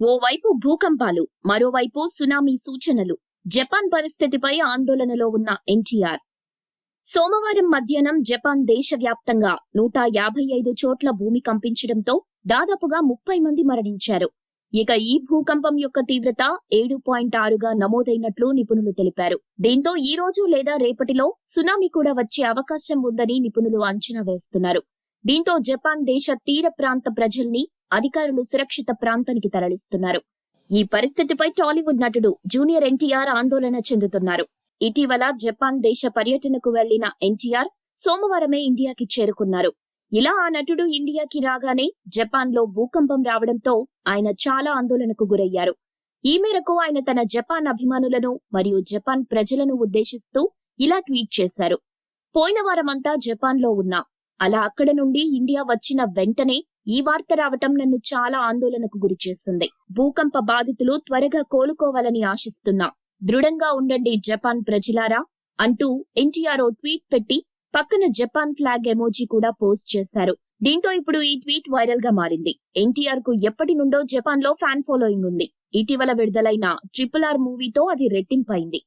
ఓవైపు భూకంపాలు, మరోవైపు సునామీ సూచనలు. జపాన్ పరిస్థితిపై ఆందోళనలో ఉన్న ఎన్టీఆర్. సోమవారం మధ్యాహ్నం జపాన్ దేశవ్యాప్తంగా 155 చోట్ల భూమి కంపించడంతో దాదాపుగా 30 మంది మరణించారు. ఇక ఈ భూకంపం యొక్క తీవ్రత 7.6గా నమోదైనట్లు నిపుణులు తెలిపారు. దీంతో ఈ రోజు లేదా రేపటిలో సునామీ కూడా వచ్చే అవకాశం ఉందని నిపుణులు అంచనా వేస్తున్నారు. దీంతో జపాన్ దేశ తీర ప్రాంత ప్రజల్ని అధికారులు సురక్షిత ప్రాంతానికి తరలిస్తున్నారు. ఈ పరిస్థితిపై టాలీవుడ్ నటుడు జూనియర్ ఎన్టీఆర్ ఆందోళన చెందుతున్నారు. ఇటీవల జపాన్ దేశ పర్యటనకు వెళ్లిన ఎన్టీఆర్ సోమవారమే ఇండియాకి చేరుకున్నారు. ఇలా ఆ నటుడు ఇండియాకి రాగానే జపాన్లో భూకంపం రావడంతో ఆయన చాలా ఆందోళనకు గురయ్యారు. ఈ మేరకు ఆయన తన జపాన్ అభిమానులను మరియు జపాన్ ప్రజలను ఉద్దేశిస్తూ ఇలా ట్వీట్ చేశారు. పోయిన వారమంతా జపాన్లో ఉన్నా, అలా అక్కడ నుండి ఇండియా వచ్చిన వెంటనే ఈ వార్త రావటం నన్ను చాలా ఆందోళనకు గురిచేస్తుంది. భూకంప బాధితులు త్వరగా కోలుకోవాలని ఆశిస్తున్నా. దృఢంగా ఉండండి జపాన్ ప్రజలారా అంటూ ఎన్టీఆర్ ఓ ట్వీట్ పెట్టి పక్కన జపాన్ ఫ్లాగ్ ఎమోజీ కూడా పోస్ట్ చేశారు. దీంతో ఇప్పుడు ఈ ట్వీట్ వైరల్ గా మారింది. ఎన్టీఆర్ కు ఎప్పటి నుండో జపాన్ లో ఫ్యాన్ ఫాలోయింగ్ ఉంది. ఇటీవల విడుదలైన RRR మూవీతో అది రెట్టింపైంది.